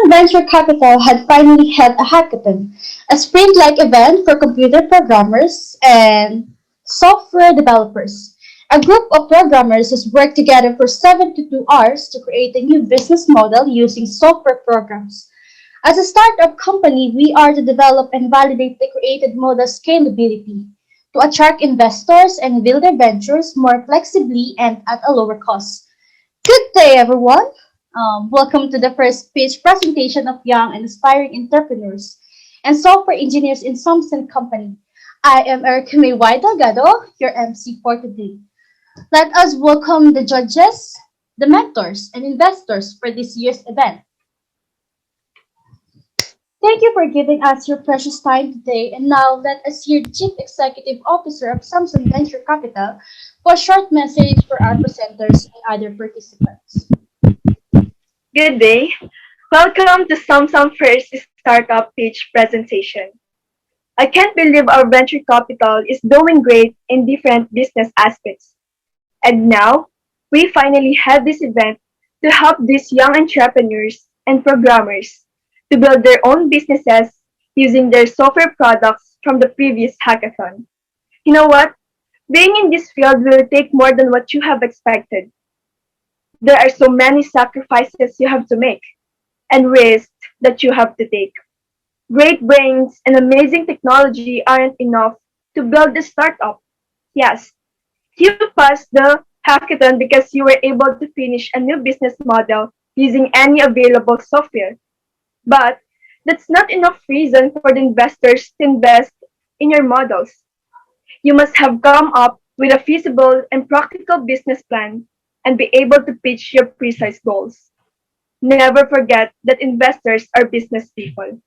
Samsung Venture Capital had finally held a hackathon, a sprint-like event for computer programmers and software developers. A group of programmers has worked together for 72 hours to create a new business model using software programs. As a startup company, we are to develop and validate the created model scalability to attract investors and build their ventures more flexibly and at a lower cost. Good day, everyone. Welcome to the first pitch presentation of young and aspiring entrepreneurs and software engineers in Samsung Company. I am Erica May Delgado, your MC for today. Let us welcome the judges, the mentors, and investors for this year's event. Thank you for giving us your precious time today. And now let us hear the Chief Executive Officer of Samsung Venture Capital for a short message for our presenters and other participants. Good day. Welcome to Samsung First Startup Pitch presentation. I can't believe our venture capital is doing great in different business aspects. And now, we finally have this event to help these young entrepreneurs and programmers to build their own businesses using their software products from the previous hackathon. You know what? Being in this field will take more than what you have expected. There are so many sacrifices you have to make and risks that you have to take. Great brains and amazing technology aren't enough to build a startup. Yes, you passed the hackathon because you were able to finish a new business model using any available software. But that's not enough reason for the investors to invest in your models. You must have come up with a feasible and practical business plan and be able to pitch your precise goals. Never forget that investors are business people.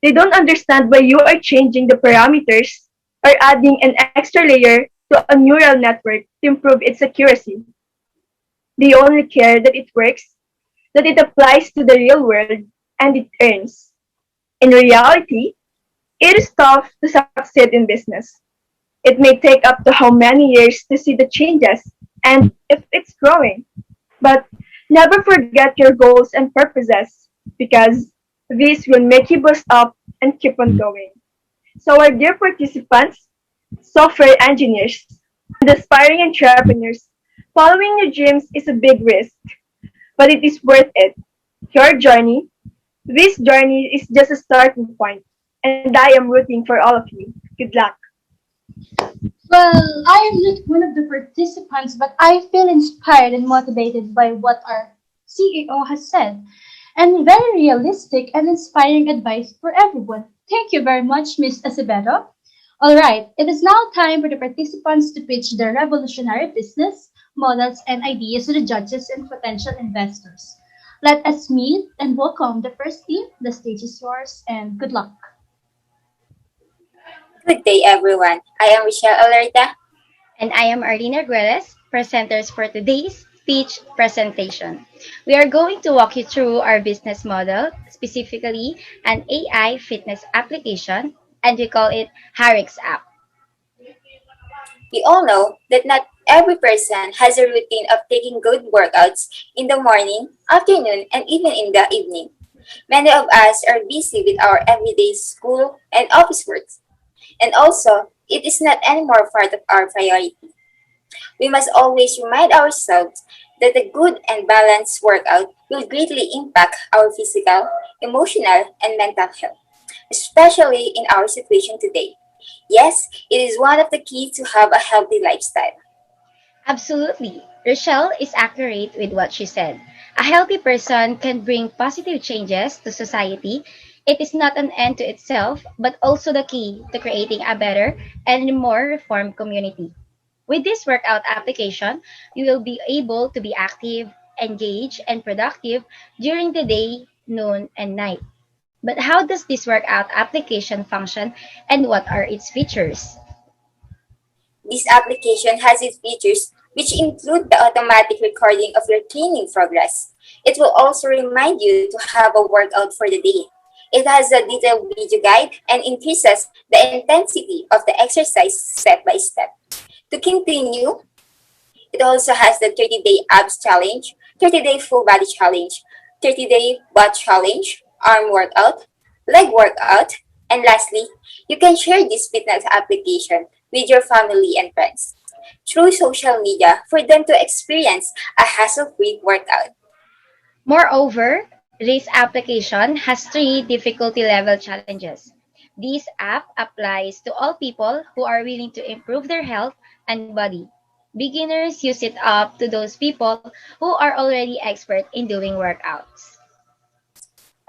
They don't understand why you are changing the parameters or adding an extra layer to a neural network to improve its accuracy. They only care that it works, that it applies to the real world, and it earns. In reality, it is tough to succeed in business. It may take up to how many years to see the changes and if it's growing. But never forget your goals and purposes because these will make you boost up and keep on going. So, our dear participants, software engineers, and aspiring entrepreneurs, following your dreams is a big risk, but it is worth it. Your journey, this journey is just a starting point, and I am rooting for all of you. Good luck. Well, I am not one of the participants, but I feel inspired and motivated by what our CEO has said, and very realistic and inspiring advice for everyone. Thank you very much, Ms. Acevedo. All right, it is now time for the participants to pitch their revolutionary business models and ideas to the judges and potential investors. Let us meet and welcome the first team. The stage is yours, and good luck. Good day, everyone. I am Michelle Alerta. And I am Arlene Arguelles, presenters for today's speech presentation. We are going to walk you through our business model, specifically an AI fitness application, and we call it Harix app. We all know that not every person has a routine of taking good workouts in the morning, afternoon, and even in the evening. Many of us are busy with our everyday school and office works, and also, it is not anymore part of our priority. We must always remind ourselves that a good and balanced workout will greatly impact our physical, emotional, and mental health, especially in our situation today. Yes, it is one of the keys to have a healthy lifestyle. Absolutely. Rochelle is accurate with what she said. A healthy person can bring positive changes to society. It is not an end to itself, but also the key to creating a better and more reformed community. With this workout application, you will be able to be active, engaged, and productive during the day, noon, and night. But how does this workout application function and what are its features? This application has its features which include the automatic recording of your training progress. It will also remind you to have a workout for the day. It has a detailed video guide and increases the intensity of the exercise step by step. To continue, it also has the 30-day abs challenge, 30-day full body challenge, 30-day butt challenge, arm workout, leg workout, and lastly, you can share this fitness application with your family and friends through social media for them to experience a hassle-free workout. Moreover, this application has three difficulty level challenges. This app applies to all people who are willing to improve their health and body. Beginners use it up to those people who are already expert in doing workouts.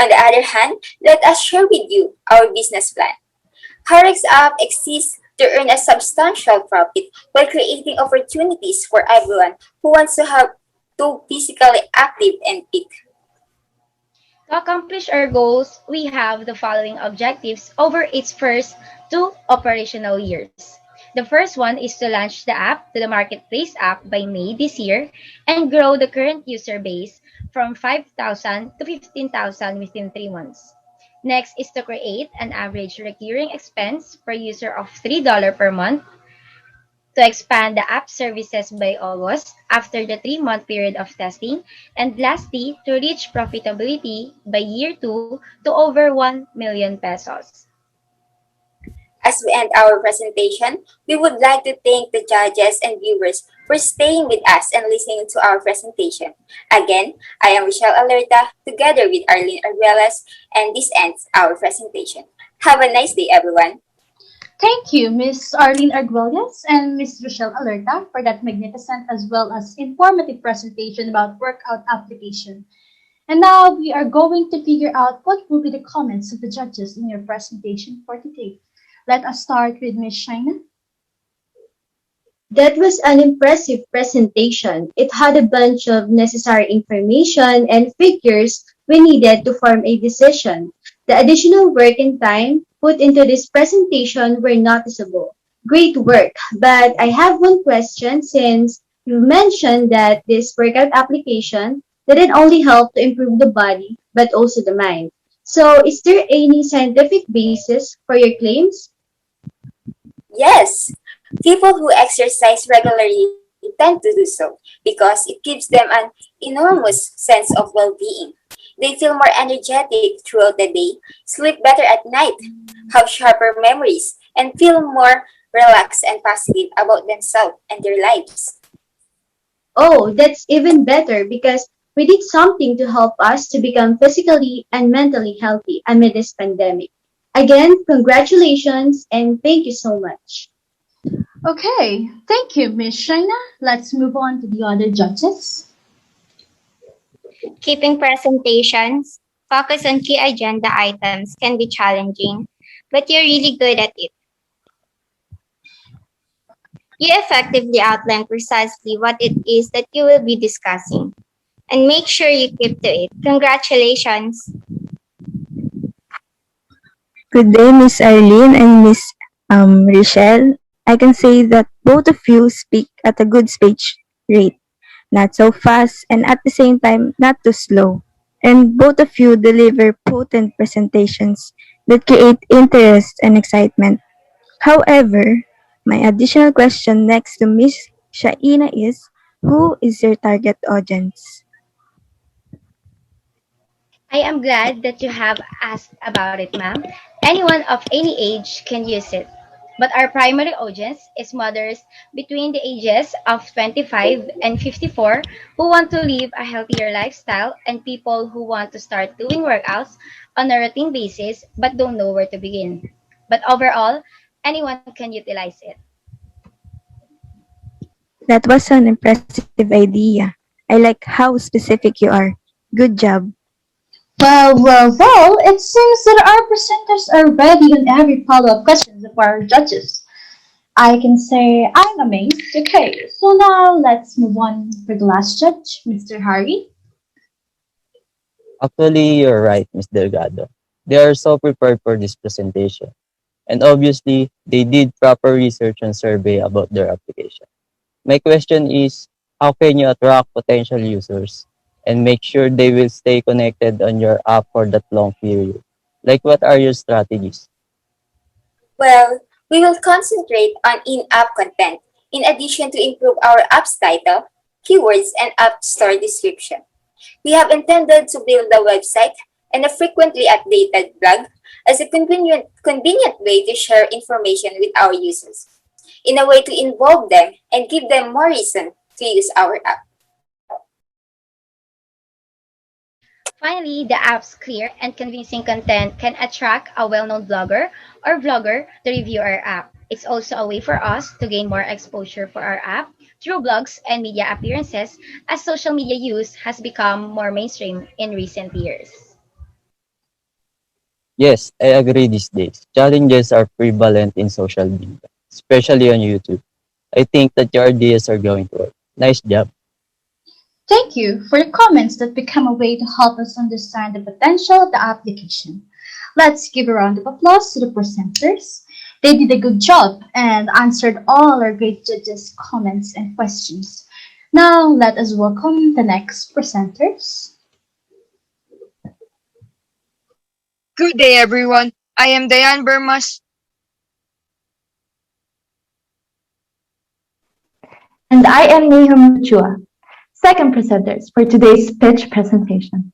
On the other hand, let us share with you our business plan. Harix app exists to earn a substantial profit while creating opportunities for everyone who wants to have to physically active and fit. To accomplish our goals, we have the following objectives over its first two operational years. The first one is to launch the app to the Marketplace app by May this year and grow the current user base from 5,000 to 15,000 within 3 months. Next is to create an average recurring expense per user of $3 per month, to expand the app services by August after the 3-month period of testing, and lastly, to reach profitability by year 2 to over 1 million pesos. As we end our presentation, we would like to thank the judges and viewers for staying with us and listening to our presentation. Again, I am Michelle Alerta together with Arlene Arguelles, and this ends our presentation. Have a nice day, everyone. Thank you, Miss Arlene Arguelles and Miss Rochelle Alerta, for that magnificent as well as informative presentation about workout application. And now we are going to figure out what will be the comments of the judges in your presentation for today. Let us start with Miss Shaina. That was an impressive presentation. It had a bunch of necessary information and figures we needed to form a decision. The additional work and time put into this presentation were noticeable. Great work, but I have one question since you mentioned that this workout application didn't only help to improve the body, but also the mind. So is there any scientific basis for your claims? Yes, people who exercise regularly tend to do so because it gives them an enormous sense of well being. They feel more energetic throughout the day, sleep better at night, have sharper memories, and feel more relaxed and positive about themselves and their lives. Oh, that's even better because we did something to help us to become physically and mentally healthy amid this pandemic. Again, congratulations and thank you so much. Okay, thank you, Miss Shaina. Let's move on to the other judges. Keeping presentations, focus on key agenda items can be challenging, but you're really good at it. You effectively outline precisely what it is that you will be discussing, and make sure you keep to it. Congratulations! Good day, Miss Arlene and Miss Richelle. I can say that both of you speak at a good speech rate, not so fast and at the same time not too slow. And both of you deliver potent presentations that create interest and excitement. However, my additional question next to Miss Shaina is, who is your target audience? I am glad that you have asked about it, ma'am. Anyone of any age can use it. But our primary audience is mothers between the ages of 25 and 54 who want to live a healthier lifestyle and people who want to start doing workouts on a routine basis but don't know where to begin. But overall, anyone can utilize it. That was an impressive idea. I like how specific you are. Good job. Well, it seems that our presenters are ready on every follow-up questions of our judges. I can say I'm amazed. Okay, so now let's move on for the last judge, Mr. Harry. Actually, you're right, Ms. Delgado. They are so prepared for this presentation. And obviously, they did proper research and survey about their application. My question is, how can you attract potential users and make sure they will stay connected on your app for that long period? Like, what are your strategies? Well, we will concentrate on in-app content in addition to improve our app's title, keywords, and app store description. We have intended to build a website and a frequently updated blog as a convenient way to share information with our users, in a way to involve them and give them more reason to use our app. Finally, the app's clear and convincing content can attract a well-known blogger or vlogger to review our app. It's also a way for us to gain more exposure for our app through blogs and media appearances as social media use has become more mainstream in recent years. Yes, I agree these days. Challenges are prevalent in social media, especially on YouTube. I think that your ideas are going to work. Nice job. Thank you for your comments that become a way to help us understand the potential of the application. Let's give a round of applause to the presenters. They did a good job and answered all our great judges' comments and questions. Now, let us welcome the next presenters. Good day, everyone. I am Dayan Burmas. And I am Nehum Chua, second presenters for today's pitch presentation.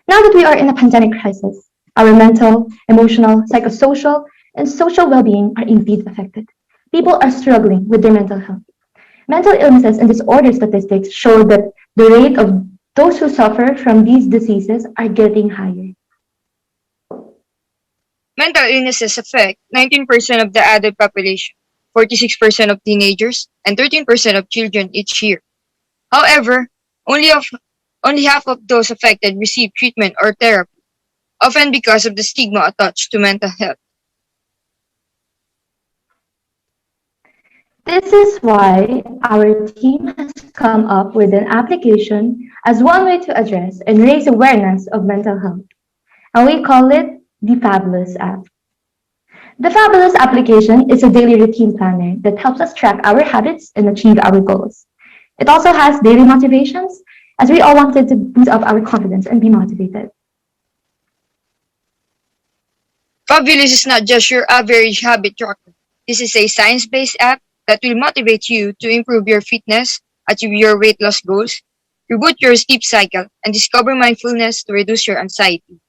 Now that we are in a pandemic crisis, our mental, emotional, psychosocial, and social well-being are indeed affected. People are struggling with their mental health. Mental illnesses and disorder statistics show that the rate of those who suffer from these diseases are getting higher. Mental illnesses affect 19% of the adult population, 46% of teenagers, and 13% of children each year. However, only half of those affected receive treatment or therapy, often because of the stigma attached to mental health. This is why our team has come up with an application as one way to address and raise awareness of mental health, and we call it the Fabulous app. The Fabulous application is a daily routine planner that helps us track our habits and achieve our goals. It also has daily motivations, as we all wanted to boost up our confidence and be motivated. Fabulous is not just your average habit tracker. This is a science-based app that will motivate you to improve your fitness, achieve your weight loss goals, reboot your sleep cycle, and discover mindfulness to reduce your anxiety.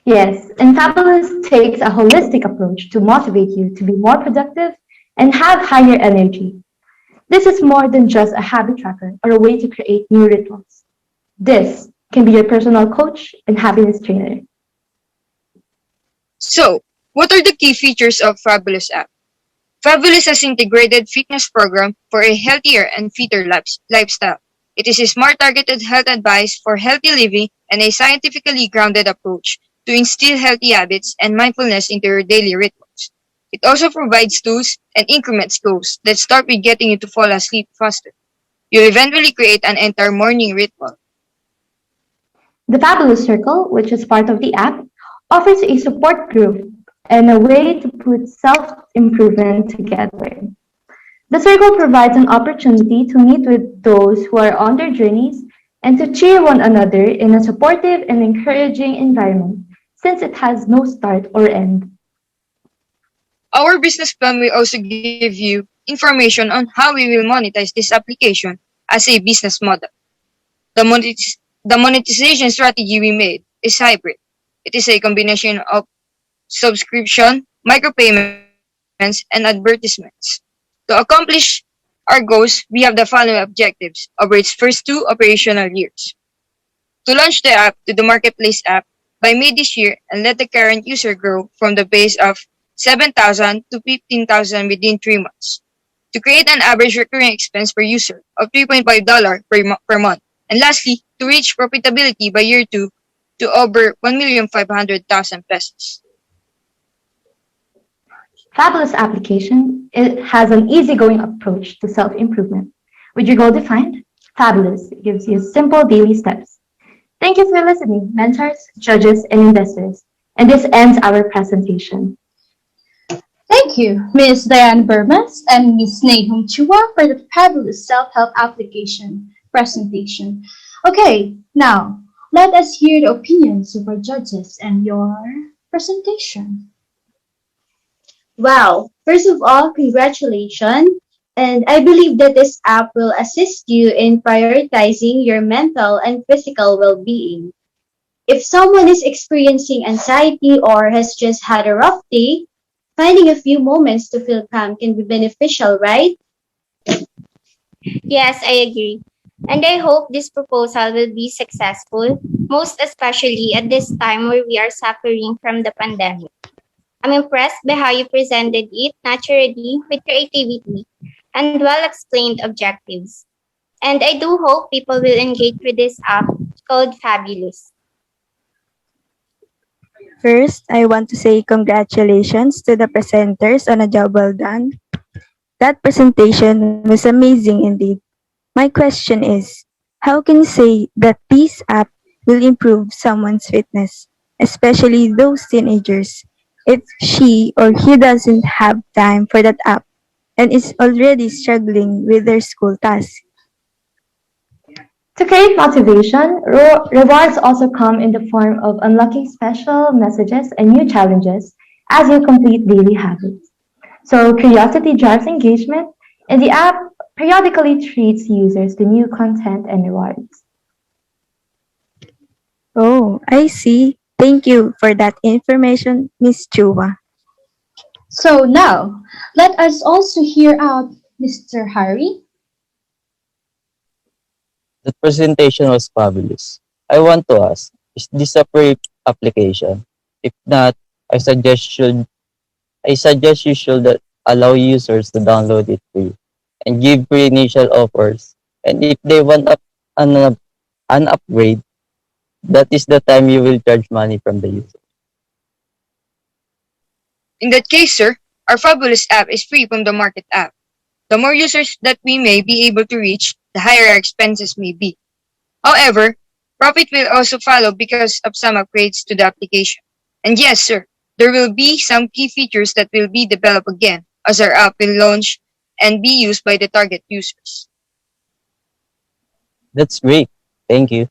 Yes, and Fabulous takes a holistic approach to motivate you to be more productive and have higher energy. This is more than just a habit tracker or a way to create new rituals. This can be your personal coach and happiness trainer. So, what are the key features of Fabulous app? Fabulous has integrated fitness program for a healthier and fitter lifestyle. It is a smart targeted health advice for healthy living and a scientifically grounded approach to instill healthy habits and mindfulness into your daily rituals. It also provides tools and increments goals that start with getting you to fall asleep faster. You'll eventually create an entire morning ritual. The Fabulous Circle, which is part of the app, offers a support group and a way to put self-improvement together. The circle provides an opportunity to meet with those who are on their journeys and to cheer one another in a supportive and encouraging environment, since it has no start or end. Our business plan will also give you information on how we will monetize this application as a business model. The monetization strategy we made is hybrid. It is a combination of subscription, micropayments, and advertisements. To accomplish our goals, we have the following objectives over its first 2 operational years. To launch the app to the marketplace app by May this year and let the current user grow from the base of 7,000 to 15,000 within 3 months. To create an average recurring expense per user of $3.5 per month. And lastly, to reach profitability by year 2 to over 1,500,000 pesos. Fabulous application, it has an easygoing approach to self-improvement. With your goal defined, Fabulous gives you simple daily steps. Thank you for listening, mentors, judges, and investors. And this ends our presentation. Thank you, Ms. Diane Burmas and Ms. Nahum Chua for the fabulous self-help application presentation. Okay, now let us hear the opinions of our judges and your presentation. Wow, first of all, congratulations. And I believe that this app will assist you in prioritizing your mental and physical well being. If someone is experiencing anxiety or has just had a rough day, finding a few moments to feel calm can be beneficial, right? Yes, I agree. And I hope this proposal will be successful, most especially at this time where we are suffering from the pandemic. I'm impressed by how you presented it naturally with creativity and well explained objectives. And I do hope people will engage with this app called Fabulous. First, I want to say congratulations to the presenters on a job well done. That presentation was amazing indeed. My question is, how can you say that this app will improve someone's fitness, especially those teenagers, if she or he doesn't have time for that app and is already struggling with their school tasks? To create motivation, rewards also come in the form of unlocking special messages and new challenges as you complete daily habits. So curiosity drives engagement, and the app periodically treats users to new content and rewards. Oh, I see. Thank you for that information, Miss Chua. So now, let us also hear out Mr. Harry. The presentation was fabulous. I want to ask, is this a free application? If not, I suggest you should allow users to download it free and give free initial offers. And if they want an upgrade, that is the time you will charge money from the user. In that case, sir, our Fabulous app is free from the Market app. The more users that we may be able to reach, the higher our expenses may be. However, profit will also follow because of some upgrades to the application. And yes, sir, there will be some key features that will be developed again as our app will launch and be used by the target users. That's great. Thank you.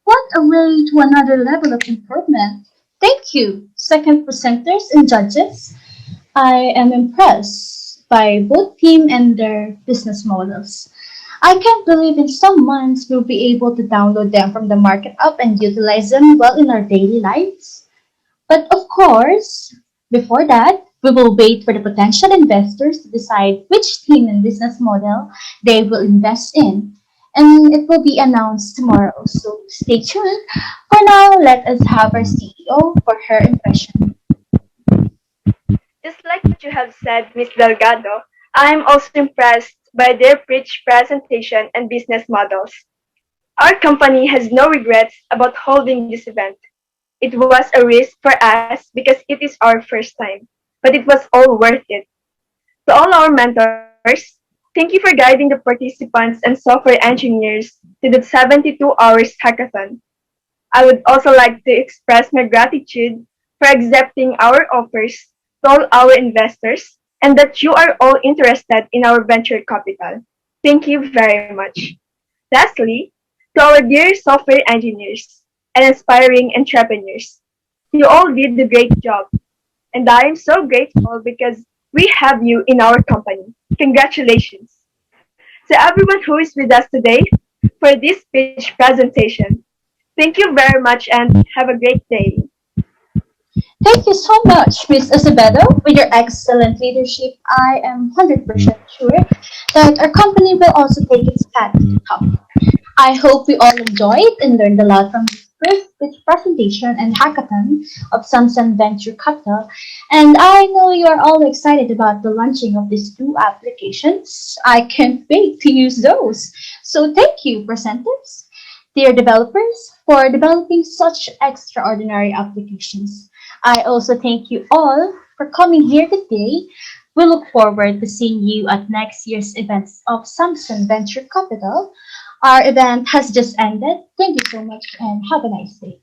What a way to another level of improvement. Thank you, second presenters and judges. I am impressed by both team and their business models. I can't believe in some months we'll be able to download them from the market app and utilize them well in our daily lives. But of course, before that, we will wait for the potential investors to decide which team and business model they will invest in. And it will be announced tomorrow, so stay tuned. For now, let us have our CEO for her impression. Just like what you have said, Ms. Delgado, I'm also impressed by their rich presentation and business models. Our company has no regrets about holding this event. It was a risk for us because it is our first time, but it was all worth it. To all our mentors, thank you for guiding the participants and software engineers to the 72 hours hackathon. I would also like to express my gratitude for accepting our offers to all our investors and that you are all interested in our venture capital. Thank you very much. Lastly, to our dear software engineers and aspiring entrepreneurs, you all did a great job, and I am so grateful because we have you in our company. Congratulations. To everyone who is with us today for this speech presentation, thank you very much and have a great day. Thank you so much, Ms. Acevedo. With your excellent leadership, I am 100% sure that our company will also take its path to the top. I hope we all enjoyed and learned a lot from this first pitch presentation and hackathon of Samsung Venture Capital. And I know you are all excited about the launching of these two applications. I can't wait to use those. So thank you, presenters, dear developers, for developing such extraordinary applications. I also thank you all for coming here today. We look forward to seeing you at next year's events of Samsung Venture Capital. Our event has just ended. Thank you so much and have a nice day.